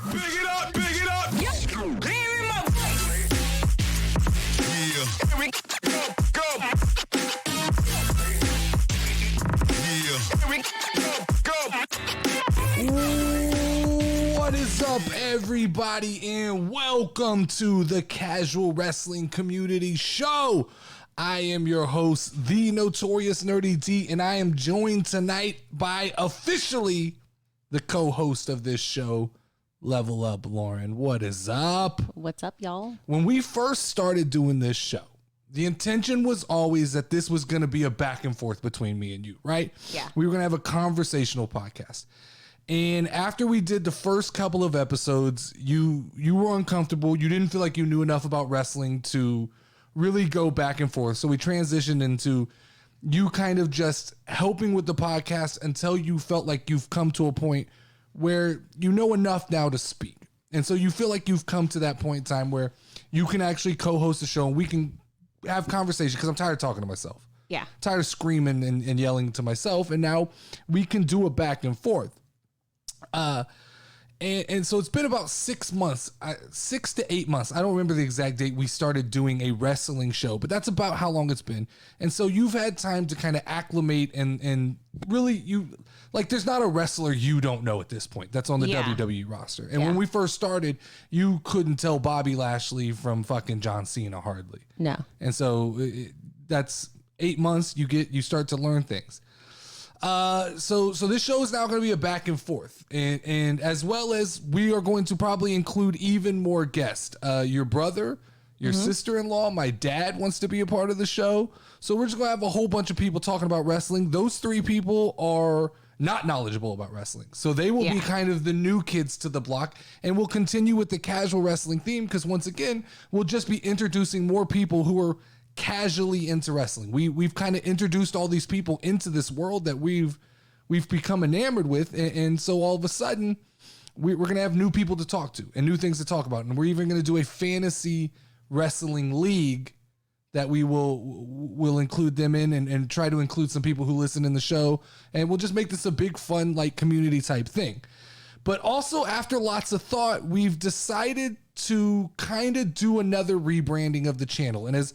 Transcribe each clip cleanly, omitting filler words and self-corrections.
Big it up, big it up. Yeah. Here we go. What is up, everybody, and welcome to the Casual Wrestling Community Show. I am your host, the Notorious Nerdy D, and I am joined tonight by officially the co-host of this show, Level Up Lauren. What is up? What's up, y'all? When we first started doing this show, the intention was always that this was going to be a back and forth between me and you, right? Yeah. We were going to have a conversational podcast. And after we did the first couple of episodes, you were uncomfortable. You didn't feel like you knew enough about wrestling to really go back and forth. So we transitioned into you kind of just helping with the podcast until you felt like you've come to a point where you know enough now to speak. And so you feel like you've come to that point in time where you can actually co-host the show and we can have conversation, because I'm tired of talking to myself. Yeah. I'm tired of screaming and yelling to myself. And now we can do a back and forth. And so it's been about 6 months, 6 to 8 months. I don't remember the exact date we started doing a wrestling show, but that's about how long it's been. And so you've had time to kind of acclimate and really there's not a wrestler you don't know at this point that's on the WWE roster. And when we first started, you couldn't tell Bobby Lashley from fucking John Cena hardly. No. And so that's 8 months. You start to learn things. So this show is now going to be a back and forth, and as well as we are going to probably include even more guests. Your brother, your sister-in-law, my dad wants to be a part of the show. So we're just going to have a whole bunch of people talking about wrestling. Those three people are not knowledgeable about wrestling, so they will be kind of the new kids to the block, and we'll continue with the casual wrestling theme because once again, we'll just be introducing more people who are casually into wrestling. We've kind of introduced all these people into this world that we've become enamored with, and so all of a sudden we're gonna have new people to talk to and new things to talk about, and we're even gonna do a fantasy wrestling league that we will include them in and try to include some people who listen in the show, and we'll just make this a big fun like community type thing. But also, after lots of thought, we've decided to kind of do another rebranding of the channel. And as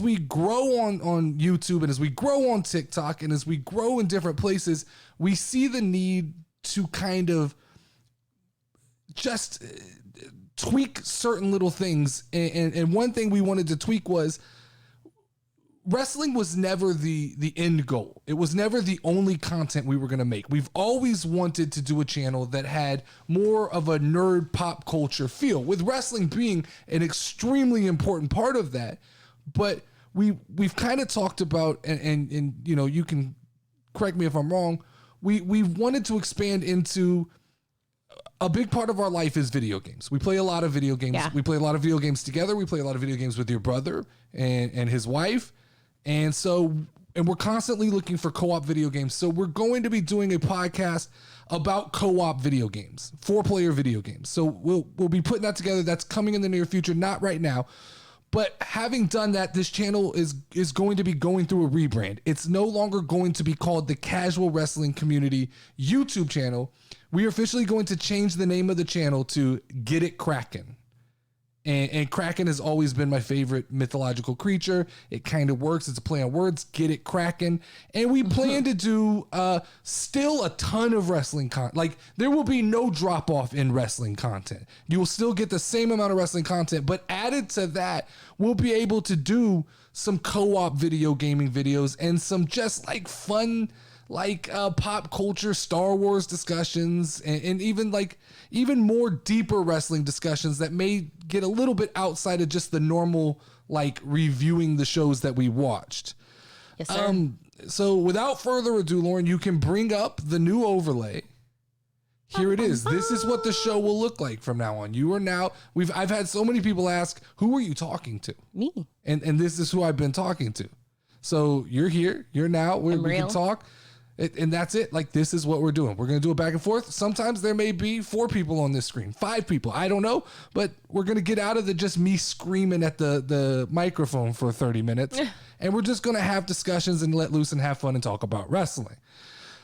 we grow on YouTube and as we grow on TikTok and as we grow in different places, we see the need to kind of just tweak certain little things. And one thing we wanted to tweak was wrestling was never the end goal. It was never the only content we were going to make. We've always wanted to do a channel that had more of a nerd pop culture feel, with wrestling being an extremely important part of that. But we've kind of talked about, and you know, you can correct me if I'm wrong, we wanted to expand into a big part of our life is video games. We play a lot of video games. Yeah. We play a lot of video games together. We play a lot of video games with your brother and his wife. And we're constantly looking for co-op video games. So we're going to be doing a podcast about co-op video games, 4-player video games. So we'll be putting that together. That's coming in the near future, not right now. But having done that, this channel is going to be going through a rebrand. It's no longer going to be called the Casual Wrestling Community YouTube channel. We are officially going to change the name of the channel to Get It Kraken. And Kraken has always been my favorite mythological creature. It kind of works. It's a play on words. Get it Kraken. And we plan to do still a ton of wrestling content. Like, there will be no drop off in wrestling content. You will still get the same amount of wrestling content, but added to that, we'll be able to do some co-op video gaming videos and some just like fun, like pop culture, Star Wars discussions, and even more deeper wrestling discussions that may get a little bit outside of just the normal, like, reviewing the shows that we watched. Yes, sir. So without further ado, Lauren, you can bring up the new overlay. Here it is. This is what the show will look like from now on. I've had so many people ask, who are you talking to? Me. And this is who I've been talking to. So you're here. You're now. We can talk. And that's it. Like, this is what we're doing. We're going to do it back and forth. Sometimes there may be 4 people on this screen, 5 people. I don't know. But we're going to get out of the just me screaming at the microphone for 30 minutes. And we're just going to have discussions and let loose and have fun and talk about wrestling.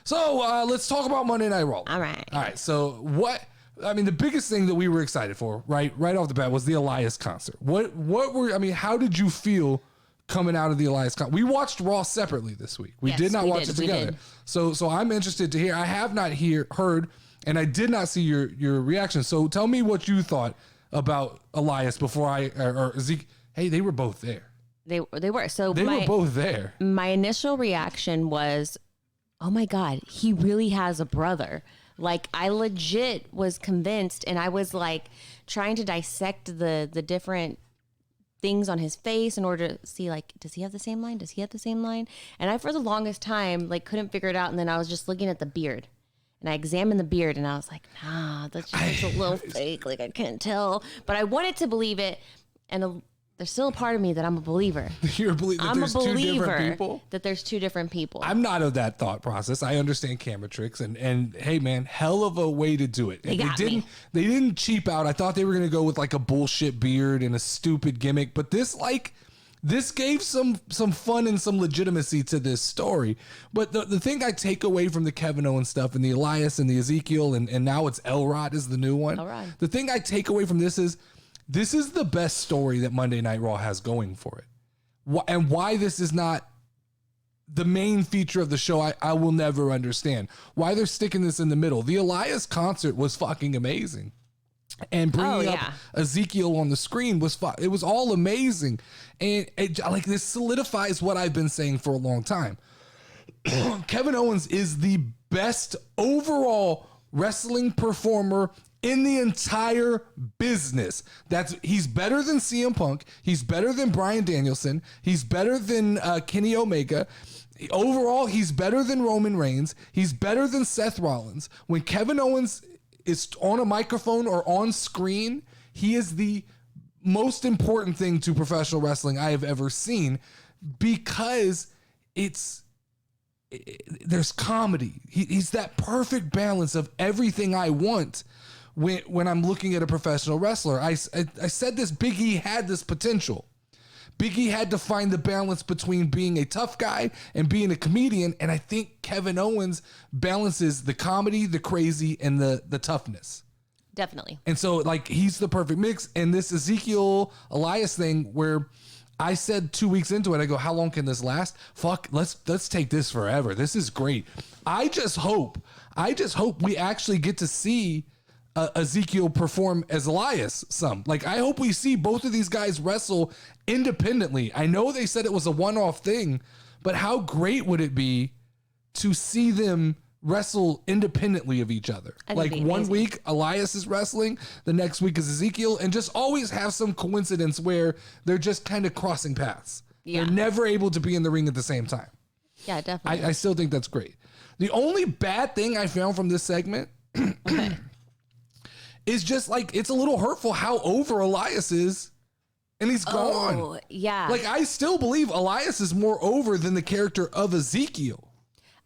So let's talk about Monday Night Raw. All right. So what I mean, the biggest thing that we were excited for, right off the bat, was the Elias concert. How did you feel coming out of the Elias concert? We watched Raw separately this week. We did not watch it together. So I'm interested to hear. I have not heard, and I did not see your reaction. So tell me what you thought about Elias before or Zeke. Hey, they were both there. They were. So they were both there. My initial reaction was, oh my God, he really has a brother. Like, I legit was convinced, and I was like trying to dissect the different things on his face in order to see, like, does he have the same line? Does he have the same line? And I, for the longest time, like, couldn't figure it out. And then I was just looking at the beard, and I examined the beard, and I was like, nah, that's just a little fake. Like, I can't tell, but I wanted to believe it. And there's still a part of me that I'm a believer. You're a believer that there's two different people? That there's two different people. I'm not of that thought process. I understand camera tricks and hey man, hell of a way to do it. They didn't cheap out. I thought they were gonna go with like a bullshit beard and a stupid gimmick, but this gave some fun and some legitimacy to this story. But the thing I take away from the Kevin Owens stuff and the Elias and the Ezekiel and now it's Elrod is the new one. Elrod. The thing I take away from this is the best story that Monday Night Raw has going for it. And why this is not the main feature of the show, I will never understand. Why they're sticking this in the middle. The Elias concert was fucking amazing. And bringing up Ezekiel on the screen was fun. It was all amazing. And like this solidifies what I've been saying for a long time. Kevin Owens is the best overall wrestling performer in the entire business. He's better than CM Punk. He's better than Bryan Danielson. He's better than Kenny Omega. Overall, he's better than Roman Reigns. He's better than Seth Rollins. When Kevin Owens is on a microphone or on screen, he is the most important thing to professional wrestling I have ever seen because there's comedy. He's that perfect balance of everything I want when I'm looking at a professional wrestler. I said this, Big E had this potential. Big E had to find the balance between being a tough guy and being a comedian, and I think Kevin Owens balances the comedy, the crazy, and the toughness. Definitely. And so, like, he's the perfect mix. And this Ezekiel Elias thing where I said 2 weeks into it, I go, how long can this last? Fuck, let's take this forever. This is great. I just hope we actually get to see Ezekiel perform as Elias some. Like, I hope we see both of these guys wrestle independently. I know they said it was a one-off thing, but how great would it be to see them wrestle independently of each other? Like, one week Elias is wrestling, the next week is Ezekiel, and just always have some coincidence where they're just kind of crossing paths. Yeah. They're never able to be in the ring at the same time. Yeah, definitely. I still think that's great. The only bad thing I found from this segment is just like, it's a little hurtful how over Elias is, and he's gone. Oh, yeah. Like, I still believe Elias is more over than the character of Ezekiel.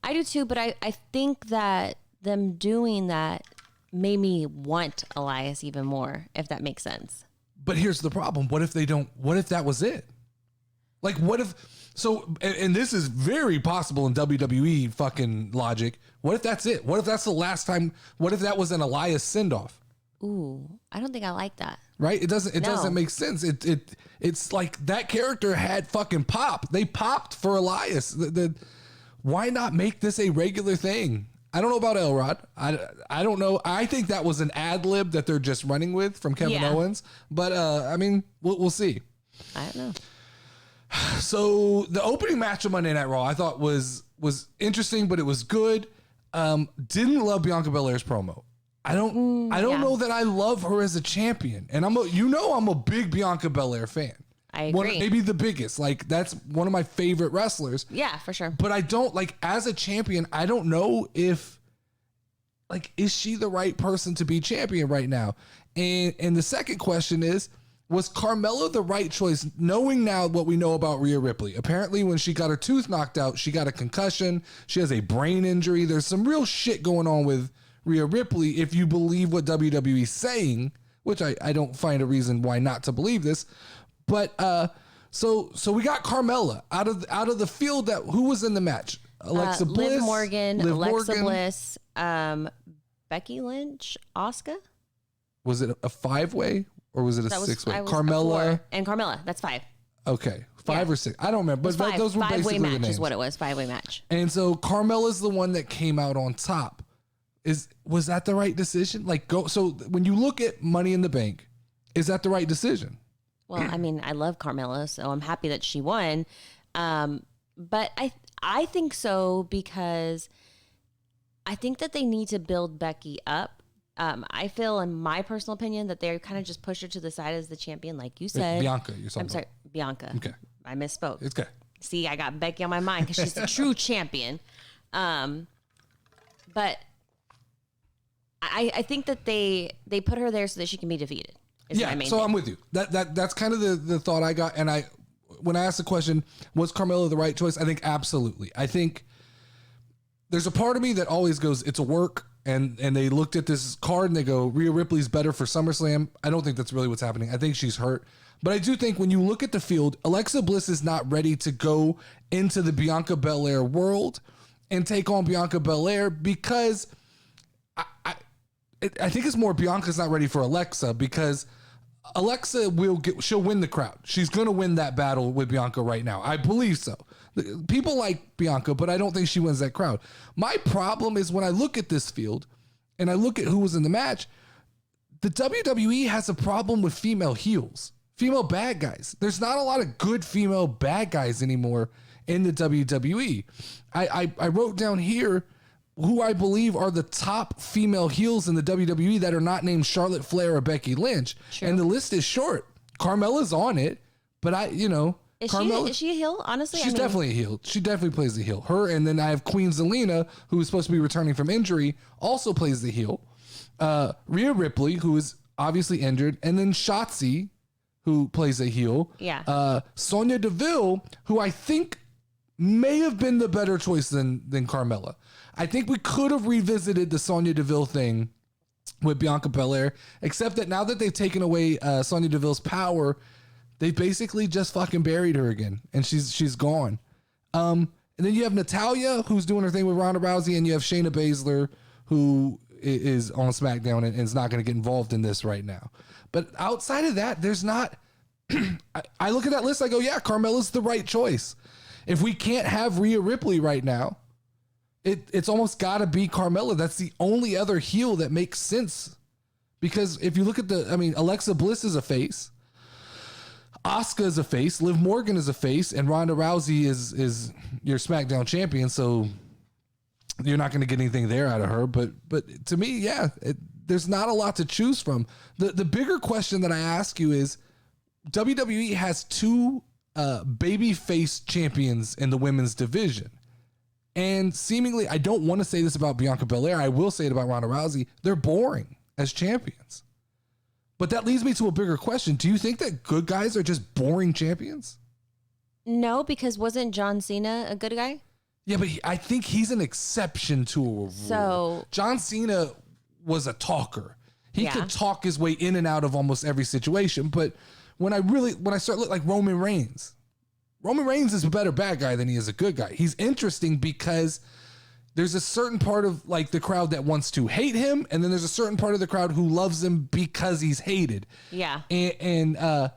I do too, but I think that them doing that made me want Elias even more, if that makes sense. But here's the problem. What if that was it? Like, and this is very possible in WWE fucking logic. What if that's it? What if that's the last time? What if that was an Elias send-off? Ooh, I don't think I like that. Right? It doesn't make sense. It's like that character had fucking pop. They popped for Elias. Why not make this a regular thing? I don't know about Elrod. I don't know. I think that was an ad lib that they're just running with from Kevin Owens. But I mean, we'll see. I don't know. So the opening match of Monday Night Raw I thought was interesting, but it was good. Didn't love Bianca Belair's promo. I don't know that I love her as a champion. And I'm a big Bianca Belair fan. I agree. Maybe the biggest. Like, that's one of my favorite wrestlers. Yeah, for sure. But I don't, like, as a champion, I don't know if, like, is she the right person to be champion right now? And the second question is, was Carmella the right choice, knowing now what we know about Rhea Ripley? Apparently, when she got her tooth knocked out, she got a concussion. She has a brain injury. There's some real shit going on with Rhea Ripley, if you believe what WWE's saying, which I don't find a reason why not to believe this. But so we got Carmella out of the field. Who was in the match? Alexa Bliss, Liv Morgan, Alexa Bliss, Becky Lynch, Asuka. was it a 5-way or was it a 6-way? Carmella and Carmella. That's 5. Okay, 5 or 6. I don't remember, but those were basically match the names. is what it was. 5-way match. And so Carmella's the one that came out on top. Was that the right decision? So when you look at Money in the Bank, is that the right decision? Well, I mean, I love Carmella, so I'm happy that she won. But I think so because I think that they need to build Becky up. I feel, in my personal opinion, that they kind of just pushed her to the side as the champion, like you said. Bianca, you're talking I'm sorry, Bianca. Okay. I misspoke. It's okay. See, I got Becky on my mind because she's the true champion. But I think that they put her there so that she can be defeated. Yeah, so I'm with you. That's kind of the thought I got. And when I asked the question, was Carmella the right choice? I think absolutely. I think there's a part of me that always goes, it's a work. And they looked at this card and they go, Rhea Ripley's better for SummerSlam. I don't think that's really what's happening. I think she's hurt. But I do think when you look at the field, Alexa Bliss is not ready to go into the Bianca Belair world and take on Bianca Belair because I think it's more Bianca's not ready for Alexa because Alexa she'll win the crowd. She's going to win that battle with Bianca right now. I believe so. People like Bianca, but I don't think she wins that crowd. My problem is when I look at this field and I look at who was in the match, the WWE has a problem with female heels, female bad guys. There's not a lot of good female bad guys anymore in the WWE. I wrote down here who I believe are the top female heels in the WWE that are not named Charlotte Flair or Becky Lynch. Sure. And the list is short. Carmella's on it, but Is she a heel? Honestly, she's definitely a heel. She definitely plays the heel. Her, and then I have Queen Zelina, who is supposed to be returning from injury, also plays the heel. Rhea Ripley, who is obviously injured, and then Shotzi, who plays a heel. Yeah. Sonya Deville, who I think may have been the better choice than Carmella. I think we could have revisited the Sonya Deville thing with Bianca Belair, except that now that they've taken away Sonya Deville's power, they basically just fucking buried her again, and she's gone. And then you have Natalya, who's doing her thing with Ronda Rousey, and you have Shayna Baszler, who is on SmackDown and is not going to get involved in this right now. But outside of that, there's not. I look at that list, I go, yeah, Carmella's the right choice. If we can't have Rhea Ripley right now, it's almost got to be Carmella. That's the only other heel that makes sense. Because if you look at Alexa Bliss is a face. Asuka is a face, Liv Morgan is a face, and Ronda Rousey is your SmackDown champion, so you're not going to get anything there out of her. But to me, yeah, there's not a lot to choose from. The bigger question that I ask you is, WWE has 2 babyface champions in the women's division. And seemingly, I don't want to say this about Bianca Belair, I will say it about Ronda Rousey, they're boring as champions. But that leads me to a bigger question. Do you think that good guys are just boring champions? No, because wasn't John Cena a good guy? Yeah, but I think he's an exception to a rule. So John Cena was a talker. He could talk his way in and out of almost every situation. But when I start looking like Roman Reigns is a better bad guy than he is a good guy. He's interesting because there's a certain part of like the crowd that wants to hate him, and then there's a certain part of the crowd who loves him because he's hated. Yeah. And to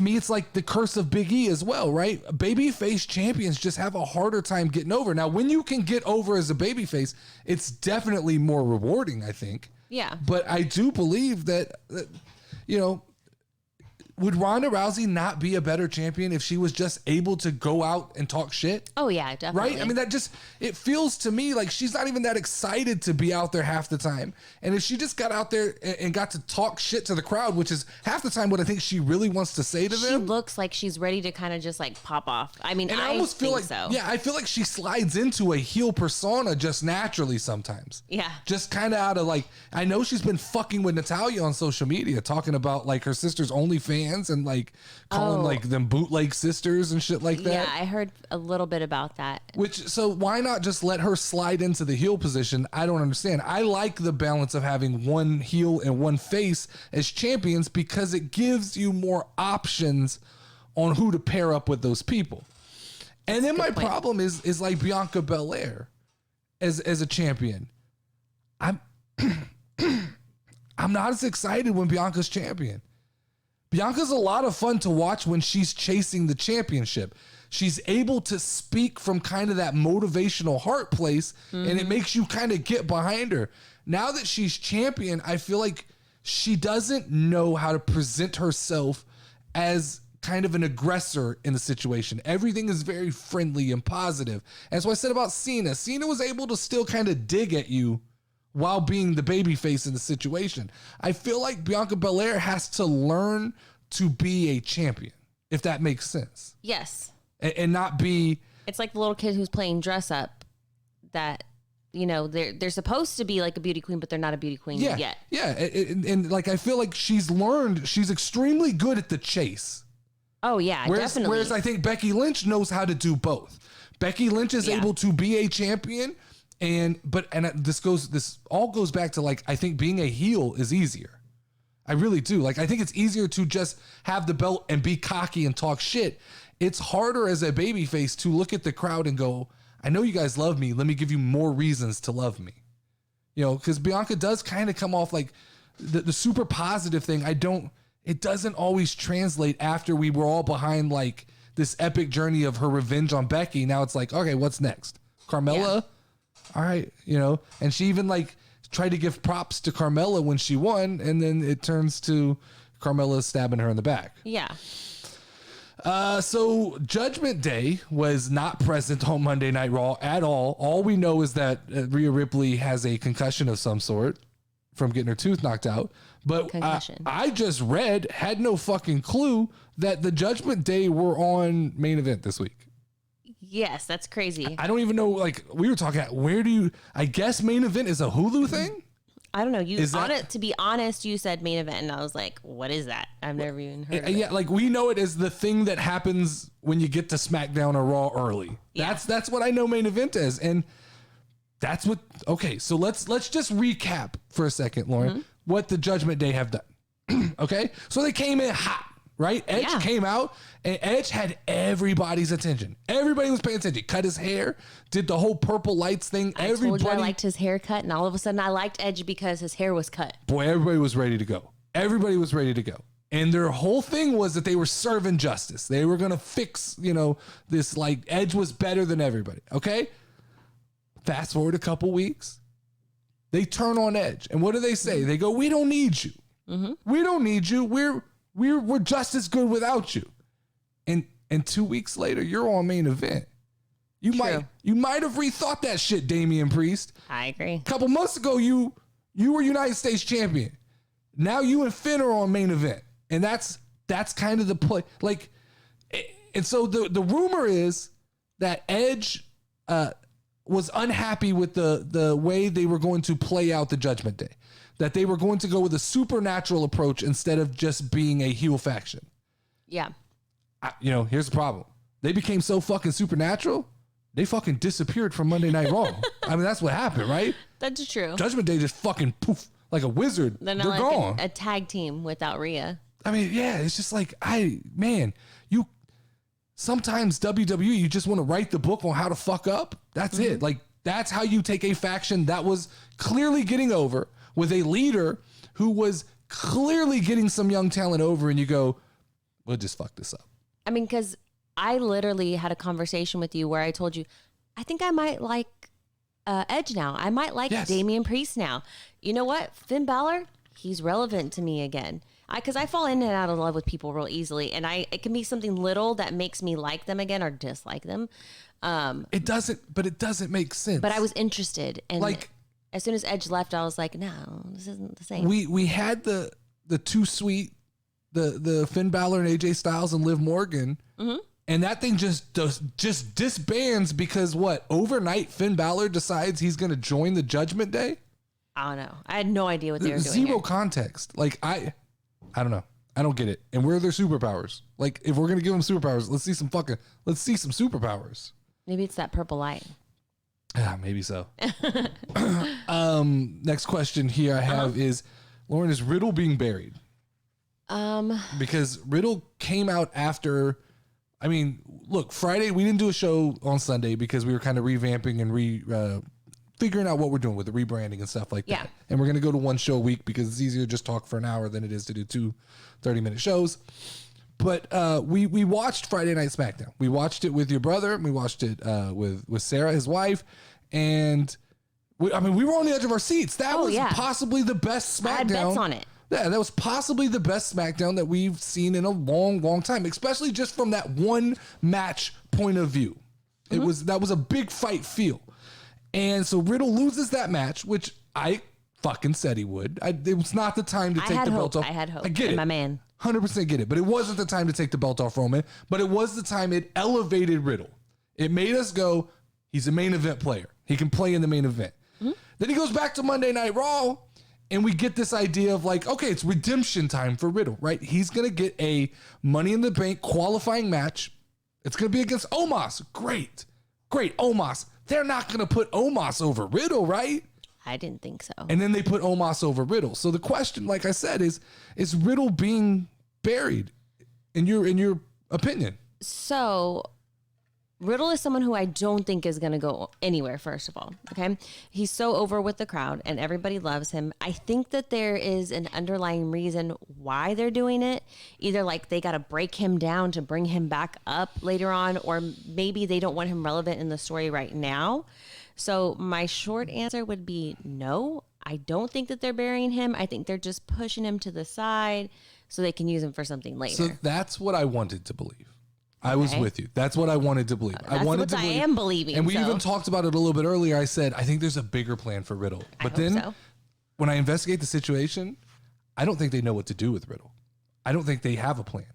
me, it's like the curse of Big E as well, right? Babyface champions just have a harder time getting over. Now, when you can get over as a babyface, it's definitely more rewarding, I think. Yeah. But I do believe that would Ronda Rousey not be a better champion if she was just able to go out and talk shit? Oh, yeah, definitely. Right? I mean, it feels to me like she's not even that excited to be out there half the time. And if she just got out there and got to talk shit to the crowd, which is half the time what I think she really wants to say to them. She looks like she's ready to kind of just like pop off. I mean, and I almost feel like, so. Yeah, I feel like she slides into a heel persona just naturally sometimes. Yeah. Just kind of out of like, I know she's been fucking with Natalya on social media, talking about like her sister's OnlyFans and like calling like them bootleg sisters and shit like that. Yeah, I heard a little bit about that. So why not just let her slide into the heel position? I don't understand. I like the balance of having one heel and one face as champions because it gives you more options on who to pair up with those people. And then my problem is like Bianca Belair as a champion. I'm not as excited when Bianca's champion. Bianca's a lot of fun to watch when she's chasing the championship. She's able to speak from kind of that motivational heart place, and it makes you kind of get behind her. Now that she's champion, I feel like she doesn't know how to present herself as kind of an aggressor in the situation. Everything is very friendly and positive. And so I said about Cena. Cena was able to still kind of dig at you while being the babyface in the situation. I feel like Bianca Belair has to learn to be a champion, if that makes sense. Yes. And not be... It's like the little kid who's playing dress up that, you know, they're supposed to be like a beauty queen, but they're not a beauty queen yet. Yeah. And like, I feel like she's extremely good at the chase. Oh, yeah, definitely. Whereas I think Becky Lynch knows how to do both. Becky Lynch is able to be a champion, this all goes back to, like, I think being a heel is easier. I really do. Like, I think it's easier to just have the belt and be cocky and talk shit. It's harder as a babyface to look at the crowd and go, I know you guys love me. Let me give you more reasons to love me. You know, because Bianca does kind of come off like the super positive thing. It doesn't always translate after we were all behind like this epic journey of her revenge on Becky. Now it's like, okay, what's next? Carmella? Yeah. All right. You know, and she even like tried to give props to Carmella when she won. And then it turns to Carmella stabbing her in the back. Yeah. So Judgment Day was not present on Monday Night Raw at all. All we know is that Rhea Ripley has a concussion of some sort from getting her tooth knocked out. But I just had no fucking clue that the Judgment Day were on Main Event this week. Yes, that's crazy. I don't even know, like, we were talking, I guess Main Event is a Hulu thing? I don't know. To be honest, you said Main Event, and I was like, what is that? I've never even heard of it. Yeah, like, we know it as the thing that happens when you get to SmackDown or Raw early. Yeah. That's what I know Main Event is. And that's what, okay, so let's just recap for a second, Lauren, what the Judgment Day have done. Okay? So they came in hot, right? Edge came out, and Edge had everybody's attention. Everybody was paying attention. Cut his hair, did the whole purple lights thing. I told you I liked his haircut, and all of a sudden I liked Edge because his hair was cut. Boy, everybody was ready to go. Everybody was ready to go. And their whole thing was that they were serving justice. They were going to fix, this, like, Edge was better than everybody. Okay? Fast forward a couple weeks. They turn on Edge. And what do they say? They go, we don't need you. We don't need you. We're just as good without you. And 2 weeks later, you're on Main Event. You might have rethought that shit, Damian Priest. I agree. A couple months ago, you were United States champion. Now you and Finn are on Main Event. And that's kind of the play. Like, and so the rumor is that Edge was unhappy with the way they were going to play out the Judgment Day. That they were going to go with a supernatural approach instead of just being a heel faction. Yeah. Here's the problem. They became so fucking supernatural, they fucking disappeared from Monday Night Raw. I mean, that's what happened, right? That's true. Judgment Day just fucking poof, like a wizard. They're gone. A tag team without Rhea. I mean, yeah, it's just like, sometimes WWE, you just want to write the book on how to fuck up. That's it. Like, that's how you take a faction that was clearly getting over with a leader who was clearly getting some young talent over, and you go, we'll just fuck this up. I mean, because I literally had a conversation with you where I told you, I think I might like Edge now. I might like Damian Priest now. You know what? Finn Balor, he's relevant to me again. Because I fall in and out of love with people real easily, and it can be something little that makes me like them again or dislike them. It doesn't make sense. But I was interested, and as soon as Edge left, I was like, no, this isn't the same. We had the Too Sweet, the Finn Balor and AJ Styles and Liv Morgan, and that thing just disbands because overnight Finn Balor decides he's going to join the Judgment Day. I don't know. I had no idea what they were doing. Zero context. Like I don't know. I don't get it. And where are their superpowers? Like, if we're gonna give them superpowers, let's see some superpowers. Maybe it's that purple light. Yeah, maybe so. Next question here I have is, Lauren, is Riddle being buried? Because Riddle came out after. I mean, look, Friday we didn't do a show on Sunday because we were kind of revamping and figuring out what we're doing with the rebranding and stuff like that. And we're going to go to one show a week because it's easier to just talk for an hour than it is to do two 30-minute shows. But we watched Friday Night SmackDown. We watched it with your brother. We watched it with Sarah, his wife. And we were on the edge of our seats. That was possibly the best SmackDown. I had bets on it. Yeah, that was possibly the best SmackDown that we've seen in a long, long time, especially just from that one match point of view. That was a big fight feel. And so Riddle loses that match, which I fucking said he would. It was not the time to take the belt off. I had hope. I get it. My man. 100% get it. But it wasn't the time to take the belt off Roman. But it was the time it elevated Riddle. It made us go, he's a main event player. He can play in the main event. Then he goes back to Monday Night Raw, and we get this idea of like, okay, it's redemption time for Riddle, right? He's going to get a Money in the Bank qualifying match. It's going to be against Omos. Great. Omos. They're not going to put Omos over Riddle, right? I didn't think so. And then they put Omos over Riddle. So the question, like I said, is Riddle being buried in your opinion? So Riddle is someone who I don't think is going to go anywhere, first of all. Okay. He's so over with the crowd and everybody loves him. I think that there is an underlying reason why they're doing it. Either like they got to break him down to bring him back up later on, or maybe they don't want him relevant in the story right now. So my short answer would be no. I don't think that they're burying him. I think they're just pushing him to the side so they can use him for something later. So that's what I wanted to believe. I was with you. That's what I wanted to believe. I am believing. And we even talked about it a little bit earlier. I said, I think there's a bigger plan for Riddle. But then when I investigate the situation, I don't think they know what to do with Riddle. I don't think they have a plan.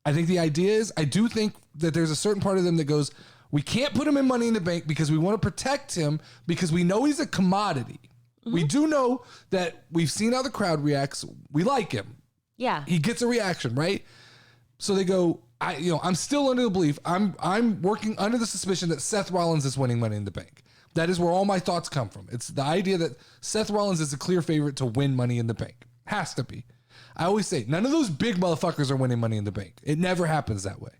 I think the idea is, I do think that there's a certain part of them that goes, we can't put him in Money in the Bank because we want to protect him because we know he's a commodity. We do know that we've seen how the crowd reacts. We like him. Yeah. He gets a reaction, right? So they go, I'm still under the belief, I'm working under the suspicion that Seth Rollins is winning Money in the Bank. That is where all my thoughts come from. It's the idea that Seth Rollins is a clear favorite to win Money in the Bank. Has to be. I always say, none of those big motherfuckers are winning Money in the Bank. It never happens that way.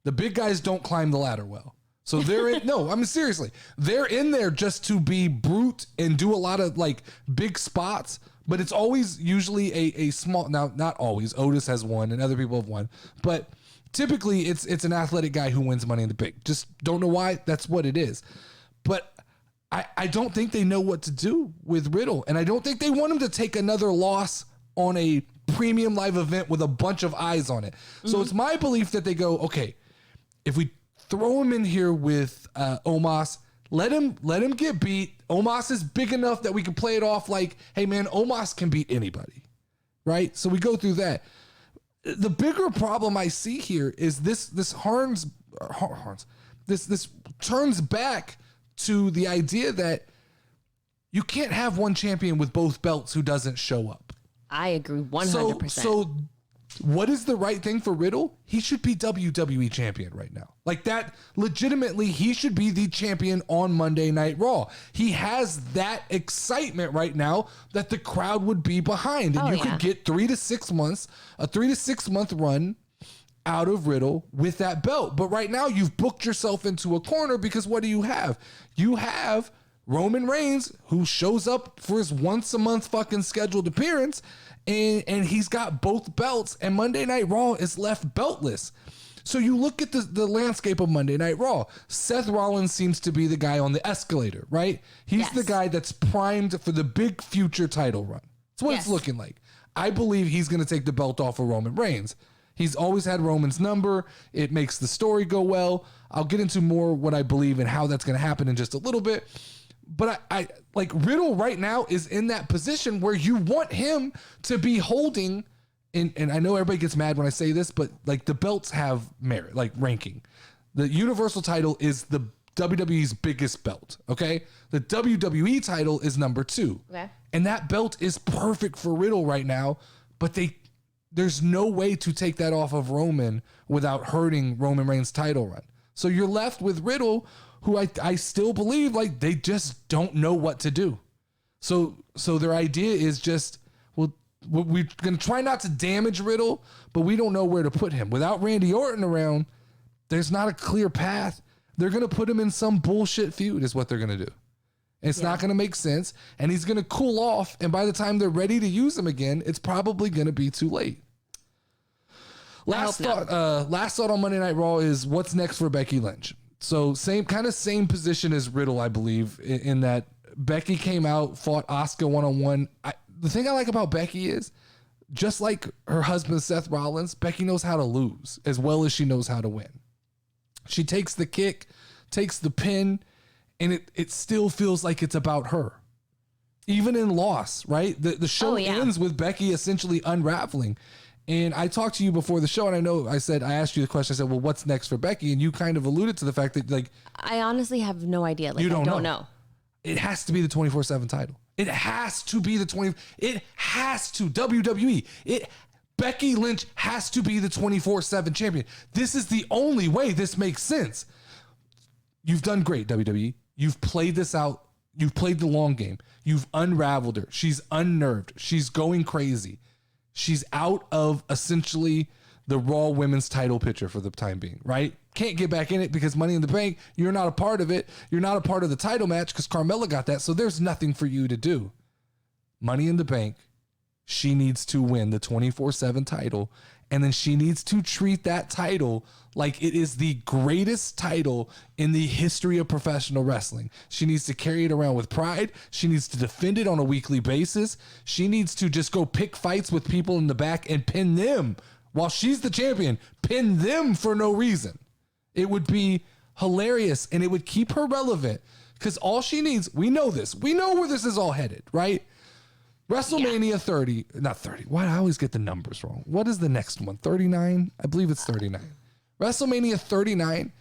The big guys don't climb the ladder well. So they're in, seriously, they're in there just to be brute and do a lot of like big spots, but it's always usually a small, now not always, Otis has won and other people have won, but typically it's an athletic guy who wins Money in the Bank. Just don't know why, that's what it is. But I don't think they know what to do with Riddle, and I don't think they want him to take another loss on a premium live event with a bunch of eyes on it. So it's my belief that they go, okay, if we throw him in here with Omos, let him get beat. Omos is big enough that we can play it off like, hey man, Omos can beat anybody, right? So we go through that. The bigger problem I see here is this turns back to the idea that you can't have one champion with both belts who doesn't show up. I agree 100%. So what is the right thing for Riddle? He should be WWE champion right now. Like that, legitimately, he should be the champion on Monday Night Raw. He has that excitement right now that the crowd would be behind. And could get 3 to 6 months, a 3 to 6 month run out of Riddle with that belt. But right now, you've booked yourself into a corner because what do you have? You have Roman Reigns, who shows up for his once a month fucking scheduled appearance, and he's got both belts, and Monday Night Raw is left beltless. So you look at the landscape of Monday Night Raw. Seth Rollins seems to be the guy on the escalator, right? He's the guy that's primed for the big future title run. That's what it's looking like. I believe he's going to take the belt off of Roman Reigns. He's always had Roman's number. It makes the story go well. I'll get into more what I believe and how that's going to happen in just a little bit. But I like Riddle right now is in that position where you want him to be holding, and I know everybody gets mad when I say this, but like the belts have merit, like ranking. The Universal title is the WWE's biggest belt, okay? The WWE title is number 2. Okay. And that belt is perfect for Riddle right now, but there's no way to take that off of Roman without hurting Roman Reigns' title run. So you're left with Riddle, who I still believe like they just don't know what to do. So their idea is just, well, we're going to try not to damage Riddle, but we don't know where to put him. Without Randy Orton around, there's not a clear path. They're going to put him in some bullshit feud is what they're going to do. It's not going to make sense, and he's going to cool off, and by the time they're ready to use him again, it's probably going to be too late. Last thought on Monday Night Raw is what's next for Becky Lynch. So same position as Riddle, I believe, in that Becky came out, fought Asuka one-on-one. The thing I like about Becky is, just like her husband Seth Rollins, Becky knows how to lose as well as she knows how to win. She takes the kick, takes the pin, and it still feels like it's about her. Even in loss, right? The show ends with Becky essentially unraveling. And I talked to you before the show, and I asked you the question. I said, well, what's next for Becky? And you kind of alluded to the fact that, like, I honestly have no idea. Like, you don't know. It has to be the 24/7 title. It has to be it has to WWE. Becky Lynch has to be the 24/7 champion. This is the only way this makes sense. You've done great, WWE. You've played this out. You've played the long game. You've unraveled her. She's unnerved. She's going crazy. She's out of essentially the Raw Women's title picture for the time being, right? Can't get back in it because Money in the Bank, you're not a part of it. You're not a part of the title match because Carmella got that, so there's nothing for you to do. Money in the Bank, she needs to win the 24/7 title, and then she needs to treat that title like it is the greatest title in the history of professional wrestling. She needs to carry it around with pride. She needs to defend it on a weekly basis. She needs to just go pick fights with people in the back and pin them while she's the champion. Pin them for no reason. It would be hilarious, and it would keep her relevant because all she needs, we know this. We know where this is all headed, right? WrestleMania 30, not 30. Why do I always get the numbers wrong? What is the next one? 39? I believe it's 39. WrestleMania 39,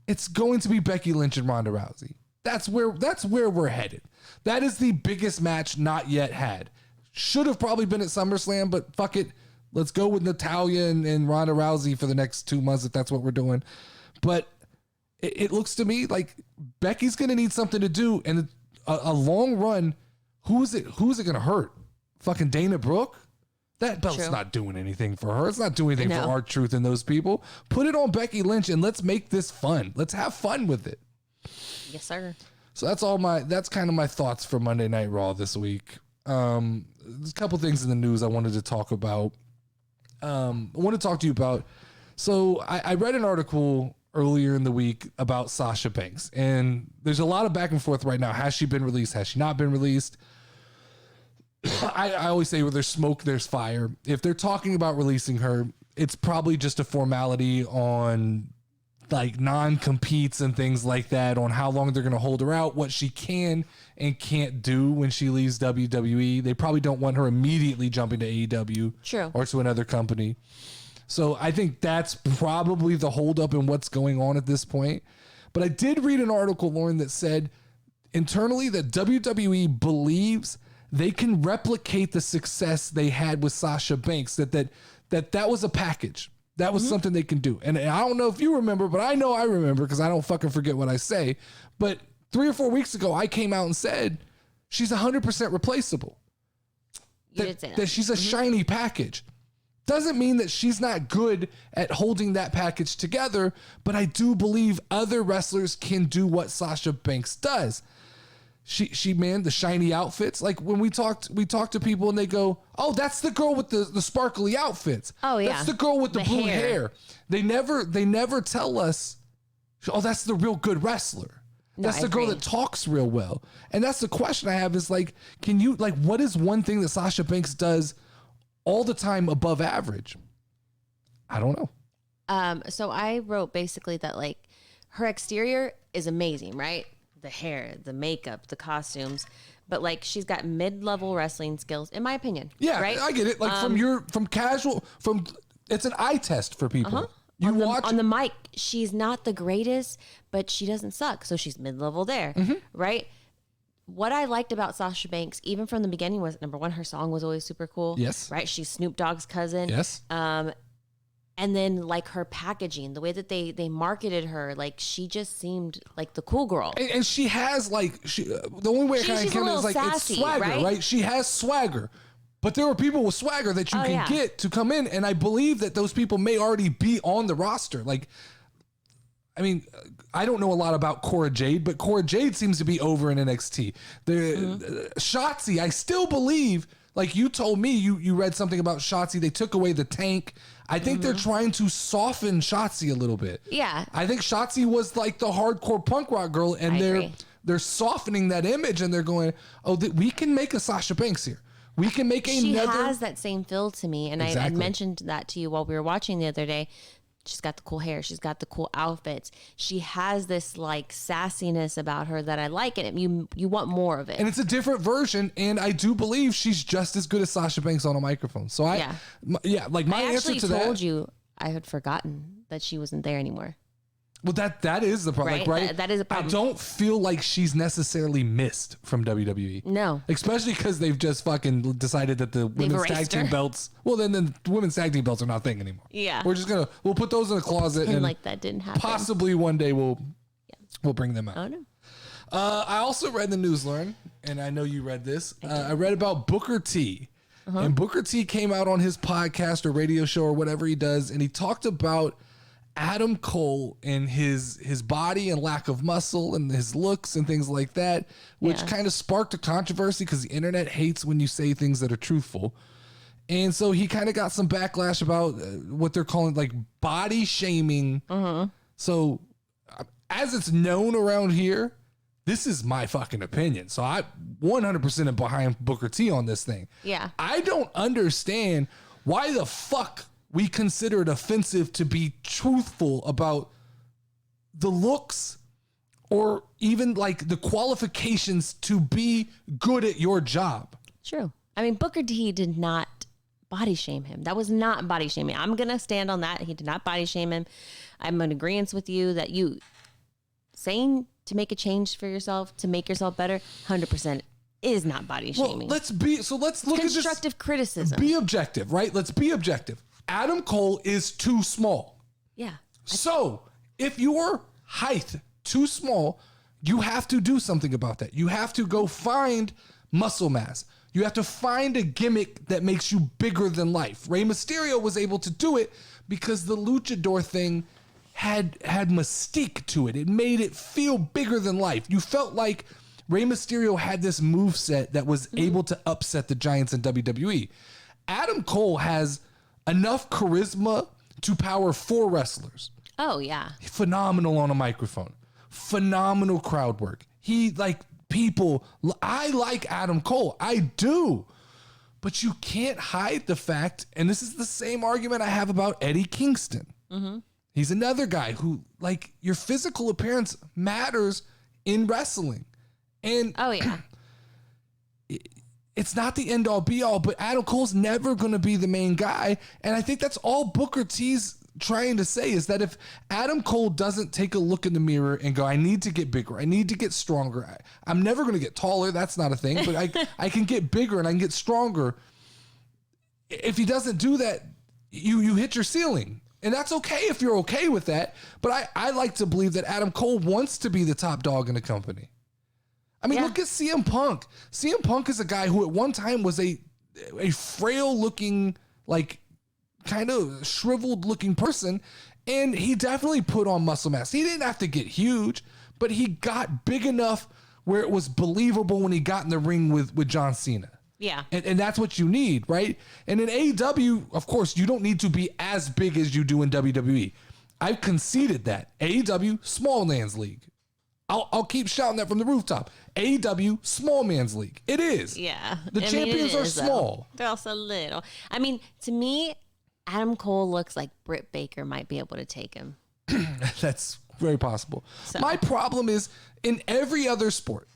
it's going to be Becky Lynch and Ronda Rousey. That's where we're headed. That is the biggest match not yet had. Should have probably been at SummerSlam, but fuck it. Let's go with Natalya and Ronda Rousey for the next 2 months if that's what we're doing. But it looks to me like Becky's going to need something to do, and a long run. Who's it going to hurt? Fucking Dana Brooke? That belt's not doing anything for her. It's not doing anything for R-Truth and those people. Put it on Becky Lynch and let's make this fun. Let's have fun with it. Yes, sir. So that's kind of my thoughts for Monday Night Raw this week. There's a couple things in the news I wanted to talk about. I want to talk to you about. So I read an article earlier in the week about Sasha Banks, and there's a lot of back and forth right now. Has she been released? Has she not been released? I always say where there's smoke, there's fire. If they're talking about releasing her, it's probably just a formality on like non-competes and things like that, on how long they're going to hold her out, what she can and can't do when she leaves WWE. They probably don't want her immediately jumping to AEW or to another company. So I think that's probably the holdup in what's going on at this point. But I did read an article, Lauren, that said internally that WWE believes they can replicate the success they had with Sasha Banks, that was a package. That was something they can do. And I don't know if you remember, but I know I remember because I don't fucking forget what I say. But 3 or 4 weeks ago, I came out and said she's 100% replaceable. You did say that. That she's a shiny package. Doesn't mean that she's not good at holding that package together, but I do believe other wrestlers can do what Sasha Banks does. She man, the shiny outfits. Like when we talk to people and they go, "Oh, that's the girl with the sparkly outfits. Oh yeah, that's the girl with the blue hair." They never tell us, "Oh, that's the real good wrestler. That's the girl that talks real well." And that's the question I have is like, can you like, what is one thing that Sasha Banks does all the time above average? I don't know. So I wrote basically that like her exterior is amazing, right? The hair, the makeup, the costumes, but like she's got mid-level wrestling skills, in my opinion. Yeah, right? I get it. Like it's an eye test for people. You watch on the mic. She's not the greatest, but she doesn't suck. So she's mid-level there, right? What I liked about Sasha Banks, even from the beginning, was number one, her song was always super cool. Yes. Right? She's Snoop Dogg's cousin. Yes. And then like her packaging, the way that they marketed her, like she just seemed like the cool girl. And she has like, the only way I kind of can is like sassy, it's swagger, right? She has swagger. But there are people with swagger that you can get to come in. And I believe that those people may already be on the roster. Like, I mean, I don't know a lot about Cora Jade, but Cora Jade seems to be over in NXT. Shotzi, I still believe, like you told me, you read something about Shotzi. They took away the tank. I think they're trying to soften Shotzi a little bit. Yeah. I think Shotzi was like the hardcore punk rock girl, and they're softening that image, and they're going, we can make a Sasha Banks here. We can make another. She has that same feel to me, and I mentioned that to you while we were watching the other day. She's got the cool hair. She's got the cool outfits. She has this like sassiness about her that I like, and you want more of it. And it's a different version, and I do believe she's just as good as Sasha Banks on a microphone. So my answer to that. I told you I had forgotten that she wasn't there anymore. Well, that is the problem, right? That is a problem. I don't feel like she's necessarily missed from WWE. No. Especially because they've just fucking decided that the women's tag team belts, well, then the women's tag team belts are not a thing anymore. Yeah. We'll put those in a closet. And like that didn't happen. Possibly one day we'll bring them out. Oh, no. I also read the news, Lauren, and I know you read this. I read about Booker T. And Booker T came out on his podcast or radio show or whatever he does, and he talked about Adam Cole and his body and lack of muscle and his looks and things like that, which kind of sparked a controversy because the internet hates when you say things that are truthful. And so he kind of got some backlash about what they're calling like body shaming. So as it's known around here, this is my fucking opinion. So I 100% am behind Booker T on this thing. Yeah. I don't understand why the fuck we consider it offensive to be truthful about the looks or even like the qualifications to be good at your job. True. I mean, Booker T did not body shame him. That was not body shaming. I'm going to stand on that. He did not body shame him. I'm in agreement with you that you saying to make a change for yourself, to make yourself better, 100% is not body shaming. Let's look at this. Constructive criticism. Be objective, right? Let's be objective. Adam Cole is too small. Yeah. So if your height too small, you have to do something about that. You have to go find muscle mass. You have to find a gimmick that makes you bigger than life. Rey Mysterio was able to do it because the luchador thing had mystique to it. It made it feel bigger than life. You felt like Rey Mysterio had this moveset that was able to upset the giants in WWE. Adam Cole has enough charisma to power 4 wrestlers. Oh, yeah. Phenomenal on a microphone. Phenomenal crowd work. I like Adam Cole. I do. But you can't hide the fact, and this is the same argument I have about Eddie Kingston. He's another guy who, like, your physical appearance matters in wrestling. And oh, yeah. It's not the end all be all, but Adam Cole's never going to be the main guy. And I think that's all Booker T's trying to say is that if Adam Cole doesn't take a look in the mirror and go, I need to get bigger, I need to get stronger. I'm never going to get taller. That's not a thing, but I can get bigger and I can get stronger. If he doesn't do that, you hit your ceiling. And that's okay if you're okay with that. But I like to believe that Adam Cole wants to be the top dog in the company. I mean, look at CM Punk. CM Punk is a guy who at one time was a frail looking, like kind of shriveled looking person. And he definitely put on muscle mass. He didn't have to get huge, but he got big enough where it was believable when he got in the ring with John Cena. Yeah. And that's what you need, right? And in AEW, of course, you don't need to be as big as you do in WWE. I've conceded that. AEW, small man's league. I'll keep shouting that from the rooftop. AEW, small man's league. It is. Yeah. The champions are small. They're also little. I mean, to me, Adam Cole looks like Britt Baker might be able to take him. That's very possible. So. My problem is in every other sport,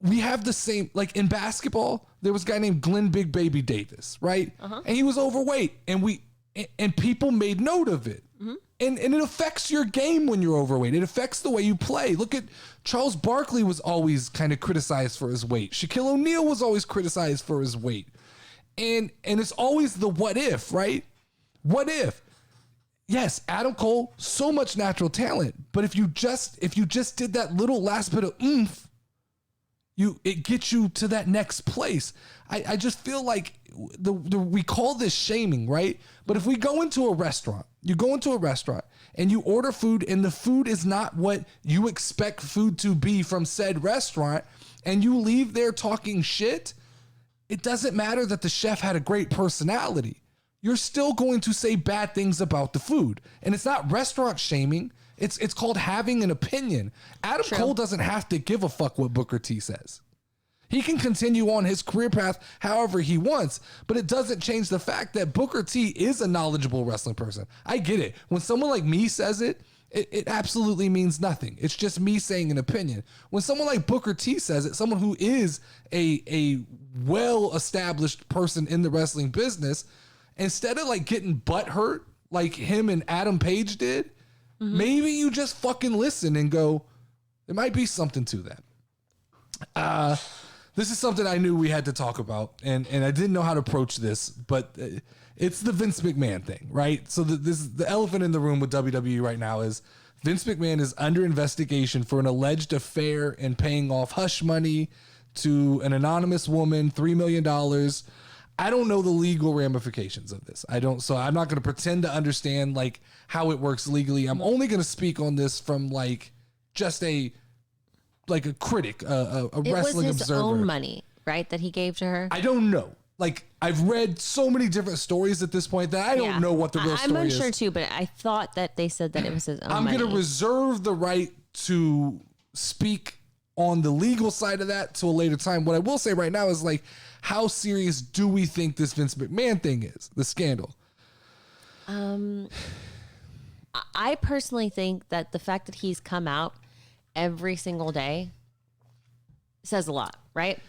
we have the same, like in basketball, there was a guy named Glenn Big Baby Davis, right? And he was overweight and people made note of it. And it affects your game when you're overweight. It affects the way you play. Look at Charles Barkley was always kind of criticized for his weight. Shaquille O'Neal was always criticized for his weight. And it's always the what if, right? What if? Yes, Adam Cole, so much natural talent. But if you just did that little last bit of oomph, it gets you to that next place. I just feel like we call this shaming, right? But if we go into a restaurant, you go into a restaurant and you order food and the food is not what you expect food to be from said restaurant, and you leave there talking shit, it doesn't matter that the chef had a great personality. You're still going to say bad things about the food. And it's not restaurant shaming. It's called having an opinion. Adam Cole doesn't have to give a fuck what Booker T says. He can continue on his career path however he wants, but it doesn't change the fact that Booker T is a knowledgeable wrestling person. I get it. When someone like me says it, it absolutely means nothing. It's just me saying an opinion. When someone like Booker T says it, someone who is a well-established person in the wrestling business, instead of like getting butthurt like him and Adam Page did, maybe you just fucking listen and go, there might be something to that. This is something I knew we had to talk about, and I didn't know how to approach this, but it's the Vince McMahon thing, right? So the elephant in the room with WWE right now is Vince McMahon is under investigation for an alleged affair and paying off hush money to an anonymous woman, $3 million. I don't know the legal ramifications of this. So I'm not going to pretend to understand like how it works legally. I'm only going to speak on this from like just a critic, a wrestling observer. It was his own money, right, that he gave to her? I don't know. Like, I've read so many different stories at this point that I don't know what the real story is. I'm unsure too, but I thought that they said that it was his own money. I'm going to reserve the right to speak on the legal side of that to a later time. What I will say right now is like, how serious do we think this Vince McMahon thing is, the scandal? I personally think that the fact that he's come out every single day says a lot, right?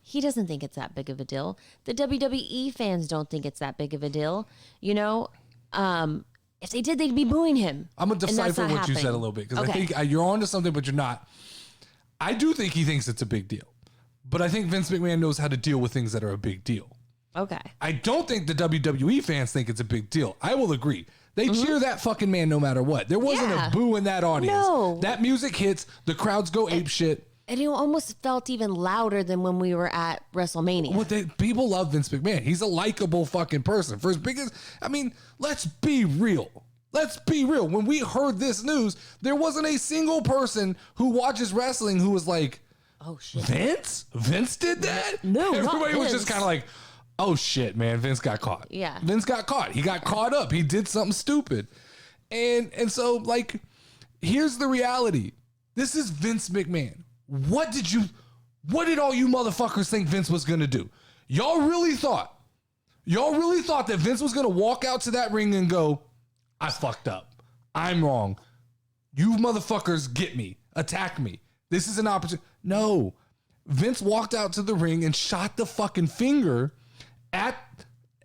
He doesn't think it's that big of a deal. The WWE fans don't think it's that big of a deal. You know, if they did, they'd be booing him. I'm going to decipher what you said a little bit, because I think you're on to something, but you're not. I do think he thinks it's a big deal, but I think Vince McMahon knows how to deal with things that are a big deal. Okay. I don't think the WWE fans think it's a big deal. I will agree. They cheer that fucking man no matter what. There wasn't a boo in that audience. No. That music hits, the crowds go ape shit. And it almost felt even louder than when we were at WrestleMania. Well, people love Vince McMahon. He's a likable fucking person. For as big as, I mean, let's be real. Let's be real. When we heard this news, there wasn't a single person who watches wrestling who was like, oh shit, Vince? Vince did that? No, everybody was just kind of like, oh shit, man, Vince got caught. Yeah. Vince got caught. He got caught up. He did something stupid. And so like, here's the reality. This is Vince McMahon. What did all you motherfuckers think Vince was going to do? Y'all really thought that Vince was going to walk out to that ring and go, I fucked up. I'm wrong. You motherfuckers get me. Attack me. This is an opportunity. No. Vince walked out to the ring and shot the fucking finger at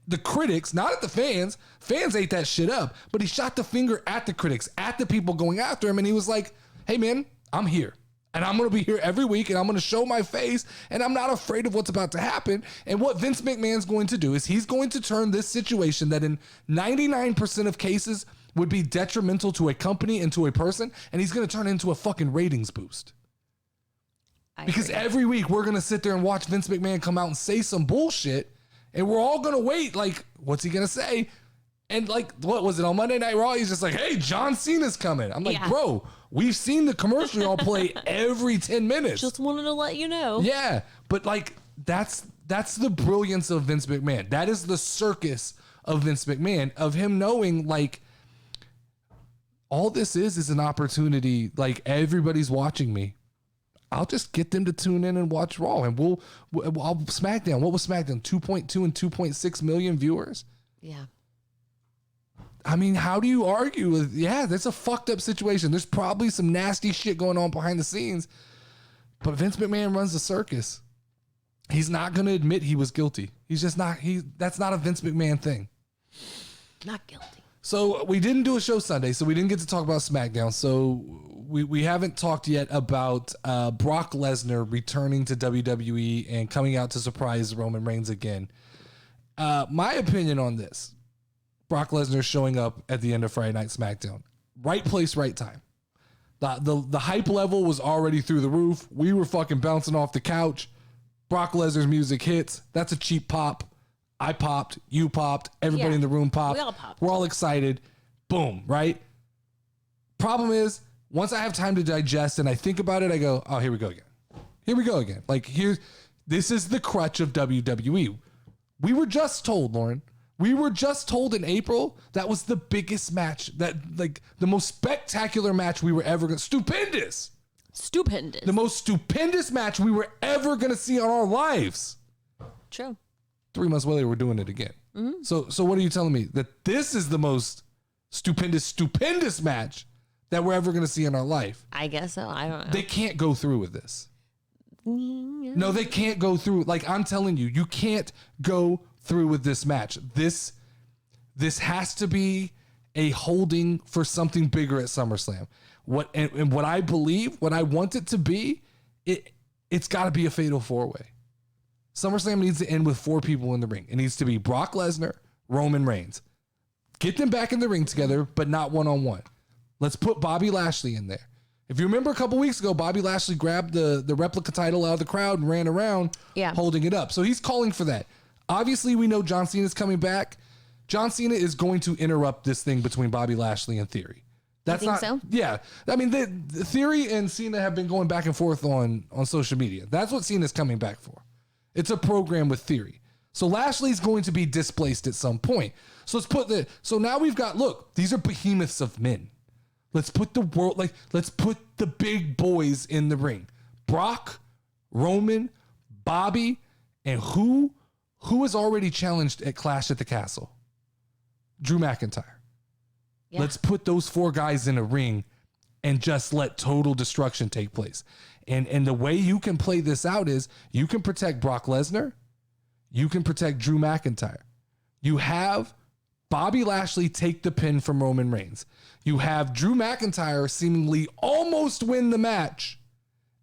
the critics, not at the fans. Fans ate that shit up, but he shot the finger at the critics, at the people going after him. And he was like, hey man, I'm here. And I'm going to be here every week, and I'm going to show my face, and I'm not afraid of what's about to happen. And what Vince McMahon's going to do is he's going to turn this situation that in 99% of cases would be detrimental to a company and to a person, and he's going to turn it into a fucking ratings boost. Because every week we're going to sit there and watch Vince McMahon come out and say some bullshit, and we're all going to wait, like, what's he going to say? And like, what was it on Monday Night Raw? He's just like, hey, John Cena's coming. I'm like, bro, we've seen the commercial y'all play every 10 minutes. Just wanted to let you know. Yeah. But like, that's the brilliance of Vince McMahon. That is the circus of Vince McMahon, of him knowing like, all this is an opportunity. Like, everybody's watching me. I'll just get them to tune in and watch Raw, and I'll SmackDown. What was SmackDown? 2.2 and 2.6 million viewers. Yeah. I mean, how do you argue with, that's a fucked up situation. There's probably some nasty shit going on behind the scenes, but Vince McMahon runs the circus. He's not going to admit he was guilty. He's just not, that's not a Vince McMahon thing. Not guilty. So we didn't do a show Sunday, so we didn't get to talk about SmackDown. So we haven't talked yet about Brock Lesnar returning to WWE and coming out to surprise Roman Reigns again. My opinion on this, Brock Lesnar showing up at the end of Friday Night SmackDown. Right place, right time. The hype level was already through the roof. We were fucking bouncing off the couch. Brock Lesnar's music hits. That's a cheap pop. I popped. You popped. Everybody in the room popped. We all popped. We're all excited. Boom, right? Problem is, once I have time to digest and I think about it, I go, oh, here we go again. Here we go again. Like, this is the crutch of WWE. We were just told, Lauren, we were just told in April that was the biggest match, that like the most spectacular match we were ever going to, stupendous. The most stupendous match we were ever going to see on our lives. True. 3 months later, we're doing it again. Mm-hmm. So what are you telling me? That this is the most stupendous match that we're ever going to see in our life? I guess so. I don't know. They can't go through with this. No, they can't go through. Like, I'm telling you, you can't go through with this match. This has to be a holding for something bigger at SummerSlam. What I believe, what I want it to be, it's got to be a fatal 4-way. SummerSlam needs to end with 4 people in the ring. It needs to be Brock Lesnar, Roman Reigns. Get them back in the ring together, but not one-on-one. Let's put Bobby Lashley in there. If you remember a couple weeks ago, Bobby Lashley grabbed the replica title out of the crowd and ran around holding it up. So he's calling for that. Obviously, we know John Cena's coming back. John Cena is going to interrupt this thing between Bobby Lashley and Theory. That's not so? Yeah. I mean, the Theory and Cena have been going back and forth on social media. That's what Cena's coming back for. It's a program with Theory. So Lashley's going to be displaced at some point. So so now we've got, look, these are behemoths of men. Let's put let's put the big boys in the ring. Brock, Roman, Bobby, and who has already challenged at Clash at the Castle? Drew McIntyre. Yeah. Let's put those 4 guys in a ring and just let total destruction take place. And the way you can play this out is you can protect Brock Lesnar. You can protect Drew McIntyre. You have Bobby Lashley take the pin from Roman Reigns. You have Drew McIntyre seemingly almost win the match,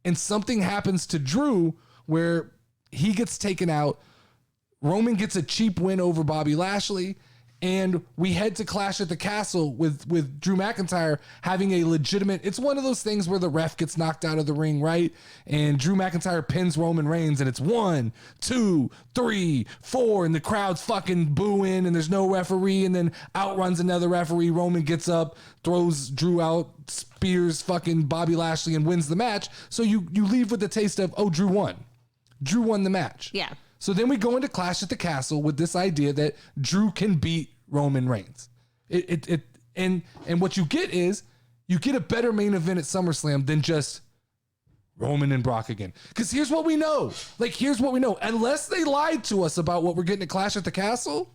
and something happens to Drew where he gets taken out. Roman gets a cheap win over Bobby Lashley, and we head to Clash at the Castle with Drew McIntyre having a legitimate, it's one of those things where the ref gets knocked out of the ring, right? And Drew McIntyre pins Roman Reigns, and it's 1, 2, 3, 4, and the crowd's fucking booing, and there's no referee, and then outruns another referee. Roman gets up, throws Drew out, spears fucking Bobby Lashley, and wins the match. So you leave with the taste of, oh, Drew won. Drew won the match. Yeah. So then we go into Clash at the Castle with this idea that Drew can beat Roman Reigns. And what you get is you get a better main event at SummerSlam than just Roman and Brock again. Because here's what we know. Unless they lied to us about what we're getting at Clash at the Castle,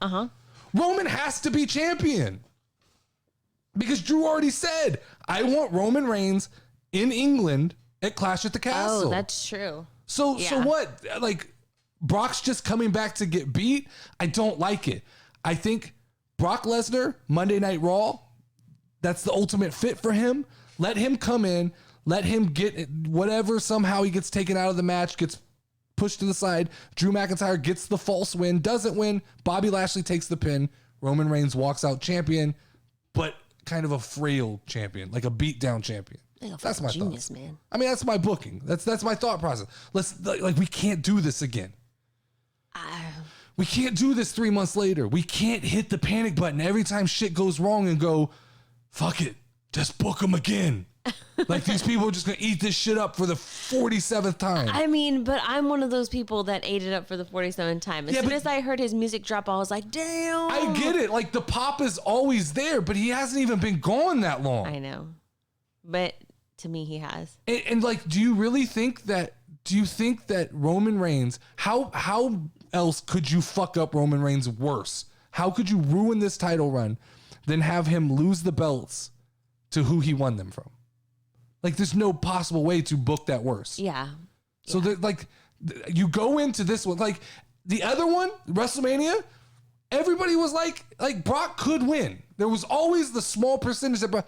Roman has to be champion. Because Drew already said, I want Roman Reigns in England at Clash at the Castle. Oh, that's true. So what? Like, Brock's just coming back to get beat? I don't like it. I think Brock Lesnar, Monday Night Raw, that's the ultimate fit for him. Let him come in. Let him get whatever. Somehow he gets taken out of the match, gets pushed to the side. Drew McIntyre gets the false win, doesn't win. Bobby Lashley takes the pin. Roman Reigns walks out champion, but kind of a frail champion, like a beatdown champion. That's my genius, thoughts. Man. I mean, that's my booking. That's my thought process. We can't do this again. We can't do this 3 months later. We can't hit the panic button every time shit goes wrong and go, fuck it, just book them again. Like, these people are just going to eat this shit up for the 47th time. I mean, but I'm one of those people that ate it up for the 47th time. As soon as I heard his music drop, I was like, damn. I get it. Like, the pop is always there, but he hasn't even been gone that long. I know. But to me, he has. And like, do you think that Roman Reigns, how else could you fuck up Roman Reigns worse? How could you ruin this title run than have him lose the belts to who he won them from? Like, there's no possible way to book that worse. Yeah. So like, you go into this one, like the other one, WrestleMania, everybody was like Brock could win. There was always the small percentage that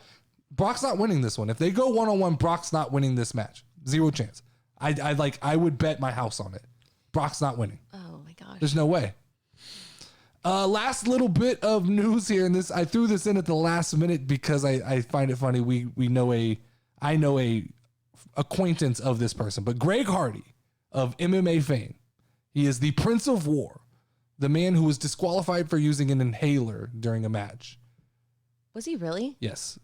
Brock's not winning this one. If they go one-on-one, Brock's not winning this match. 0 chance. I would bet my house on it. Brock's not winning. Oh my gosh. There's no way. Last little bit of news here, and I threw this in at the last minute because I find it funny. We know I know a acquaintance of this person, but Greg Hardy of MMA fame. He is the Prince of War, the man who was disqualified for using an inhaler during a match. Was he really? Yes.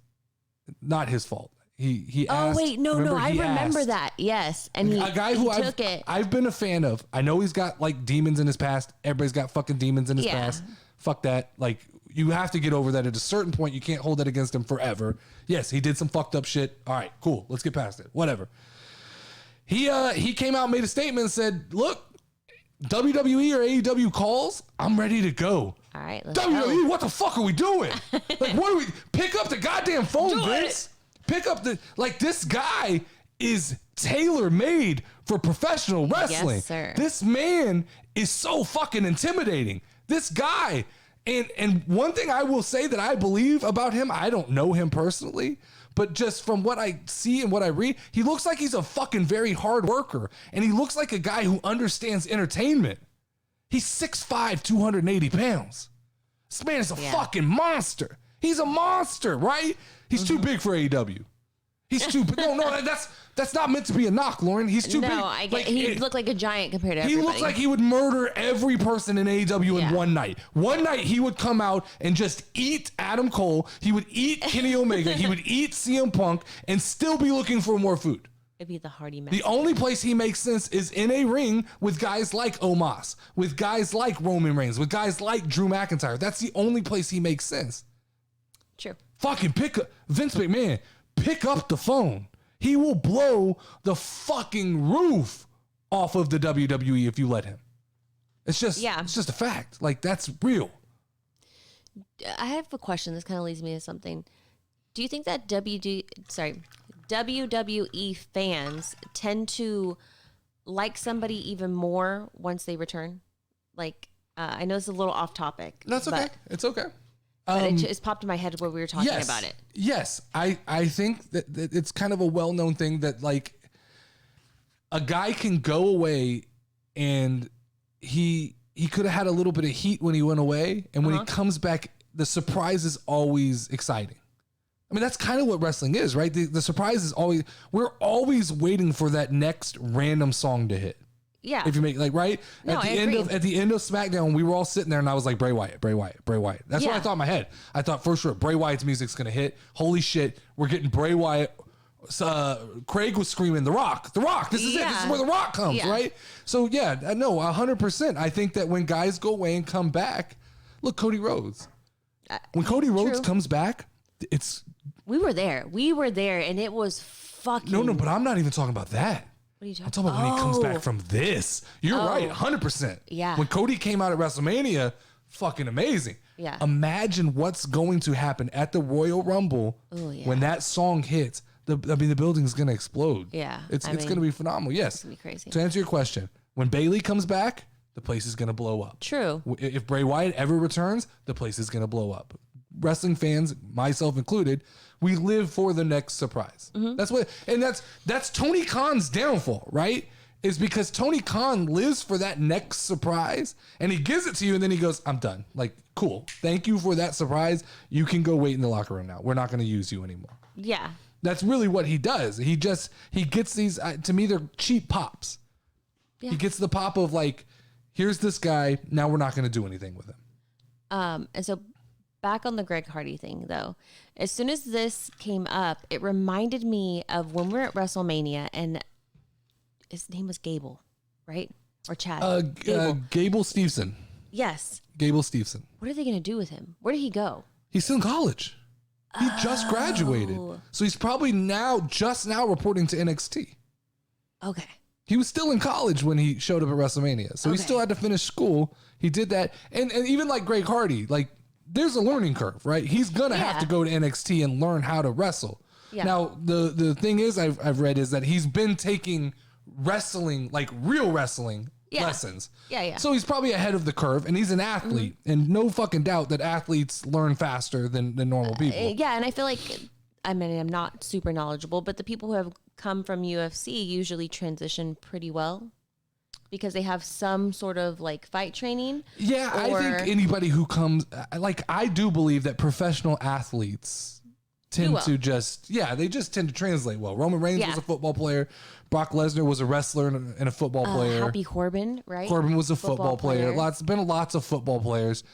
Not his fault. He Oh asked, wait, no, I remember asked. that. Yes, and A guy who took it. I've been a fan of. I know he's got like demons in his past. Everybody's got fucking demons in his past. Fuck that. Like, you have to get over that at a certain point. You can't hold that against him forever. Yes, he did some fucked up shit. All right, cool. Let's get past it. Whatever. He came out and made a statement and said, look, WWE or AEW calls, I'm ready to go. All right, let's WWE, go. what the fuck are we doing? Like, what are we? Pick up the goddamn phone, Vince. Pick up this guy is tailor-made for professional wrestling. Yes, sir. This man is so fucking intimidating. This guy. And one thing I will say that I believe about him, I don't know him personally, but just from what I see and what I read, he looks like he's a fucking very hard worker. And he looks like a guy who understands entertainment. He's 6'5", 280 pounds. This man is a fucking monster. He's a monster, right? He's too big for AEW. He's too big. No, that's not meant to be a knock, Lauren. He's too big. No, I get. He looked like a giant compared to everybody. He looks like he would murder every person in AEW in one night. One night he would come out and just eat Adam Cole. He would eat Kenny Omega. He would eat CM Punk and still be looking for more food. It'd be the Hardy match. The only place he makes sense is in a ring with guys like Omos, with guys like Roman Reigns, with guys like Drew McIntyre. That's the only place he makes sense. True. Fucking pick up Vince McMahon. Pick up the phone. He will blow the fucking roof off of the WWE if you let him. It's just a fact. Like, that's real. I have a question. This kind of leads me to something. Do you think that WWE fans tend to like somebody even more once they return? Like, I know it's a little off topic. That's okay. It's okay. But it just popped in my head while we were talking about it. Yes. I think that it's kind of a well-known thing that, like, a guy can go away and he could have had a little bit of heat when he went away. And when he comes back, the surprise is always exciting. I mean, that's kind of what wrestling is, right? The surprise is always, we're always waiting for that next random song to hit. Yeah. If you make, like, right? No, at the end of SmackDown, we were all sitting there and I was like, Bray Wyatt. That's what I thought in my head. I thought for sure Bray Wyatt's music's going to hit. Holy shit. We're getting Bray Wyatt. Craig was screaming, The Rock. This is it. This is where The Rock comes, right? So yeah, no, 100%. I think that when guys go away and come back, look, Cody Rhodes. When Cody Rhodes comes back, we were there, and it was fucking. No, but I'm not even talking about that. What are you talking I'm talking about when he comes back from this. You're right, 100%. Yeah. When Cody came out at WrestleMania, fucking amazing. Yeah. Imagine what's going to happen at the Royal Rumble when that song hits. The building's going to explode. Yeah. It's going to be phenomenal. Yes. It's going to be crazy. To answer your question, when Bayley comes back, the place is going to blow up. True. If Bray Wyatt ever returns, the place is going to blow up. Wrestling fans, myself included, we live for the next surprise. That's Tony Khan's downfall, right? Is because Tony Khan lives for that next surprise and he gives it to you and then he goes, I'm done. Like, cool. Thank you for that surprise. You can go wait in the locker room now. We're not going to use you anymore. Yeah. That's really what he does. He gets these, to me, they're cheap pops. Yeah. He gets the pop of like, here's this guy. Now we're not going to do anything with him. And so back on the Greg Hardy thing, though, as soon as this came up, it reminded me of when we were at WrestleMania and his name was Gable, right? Or Chad? Gable Steveson. Yes. Gable Steveson. What are they going to do with him? Where did he go? He's still in college. He just graduated. So he's probably just now reporting to NXT. Okay. He was still in college when he showed up at WrestleMania. So he still had to finish school. He did that. And even like Greg Hardy, like there's a learning curve, right? He's going to have to go to NXT and learn how to wrestle. Yeah. Now, the thing is I've read is that he's been taking wrestling, like real wrestling lessons. Yeah. So he's probably ahead of the curve and he's an athlete and no fucking doubt that athletes learn faster than normal people. Yeah. And I feel like, I mean, I'm not super knowledgeable, but the people who have come from UFC usually transition pretty well because they have some sort of like fight training. Yeah. I think anybody who comes, like, I do believe that professional athletes tend Duo. to they just tend to translate well. Roman Reigns Yeah. was a football player. Brock Lesnar was a wrestler and a football player. Happy Corbin, right? Corbin was a football player. Lots of football players.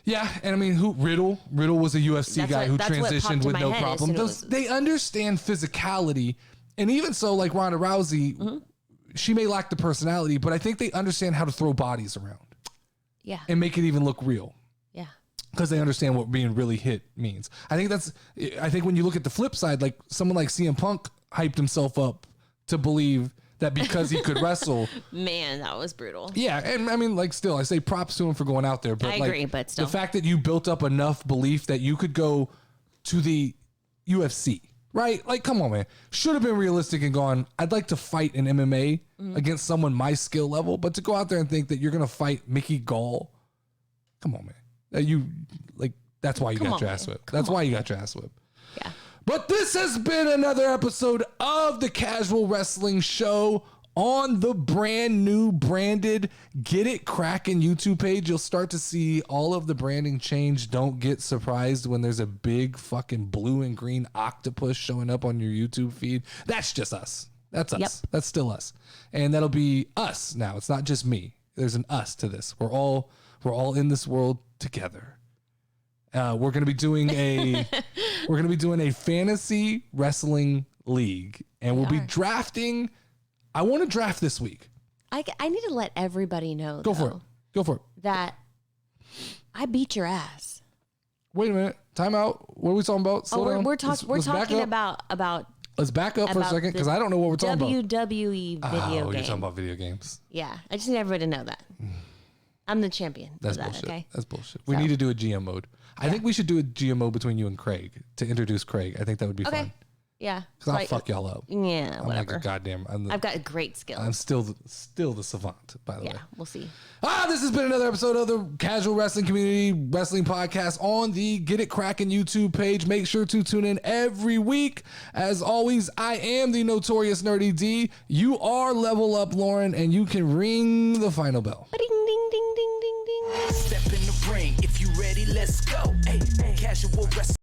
Yeah, and I mean, Riddle was a UFC guy who that's what transitioned popped in with my no head as problem. soon as- They understand physicality, and even so, like Ronda Rousey, she may lack the personality, but I think they understand how to throw bodies around Yeah. and make it even look real. Yeah. Because they understand what being really hit means. I think when you look at the flip side, like someone like CM Punk hyped himself up to believe that because he could wrestle. Man, that was brutal. Yeah. And I mean, like, still, I say props to him for going out there. But I like, agree, but still. the fact that you built up enough belief that you could go to the UFC, right? Like, come on, man. Should have been realistic and gone, I'd like to fight in MMA against someone my skill level. But to go out there and think that you're going to fight Mickey Gall, come on, man. That's why you got your ass whipped. That's why you got your ass whipped. Yeah. But this has been another episode of the Casual Wrestling Show on the brand new branded Get It Crackin' YouTube page. You'll start to see all of the branding change. Don't get surprised when there's a big fucking blue and green octopus showing up on your YouTube feed. That's just us. That's us. Yep. That's still us. And that'll be us now. It's not just me. There's an us to this. We're all in this world together. We're going to be doing a fantasy wrestling league, and we'll be drafting. I want to draft this week. I need to let everybody know. Go for it. That I beat your ass. Wait a minute. Time out. What are we talking about? Slow down. We're Let's back talking up. about Let's back up for a about second because the I don't know what we're talking about. WWE video You're game. talking about video games. Yeah, I just need everybody to know that. I'm the champion. That's of that, bullshit. okay? That's bullshit. We need to do a GM mode. I think we should do a GM mode between you and Craig to introduce Craig. I think that would be fun. Yeah. Because I'll fuck y'all up. Yeah, I'm whatever. like a goddamn. I've got great skills. I'm still the savant, by the way. Yeah, we'll see. This has been another episode of the Casual Wrestling Community Wrestling Podcast on the Get It Crackin' YouTube page. Make sure to tune in every week. As always, I am the Notorious Nerdy D. You are Level Up Lauren, and you can ring the final bell. Ding, ding, ding, ding, ding, ding. Step in the ring, if you ready, let's go. Hey, casual wrestling.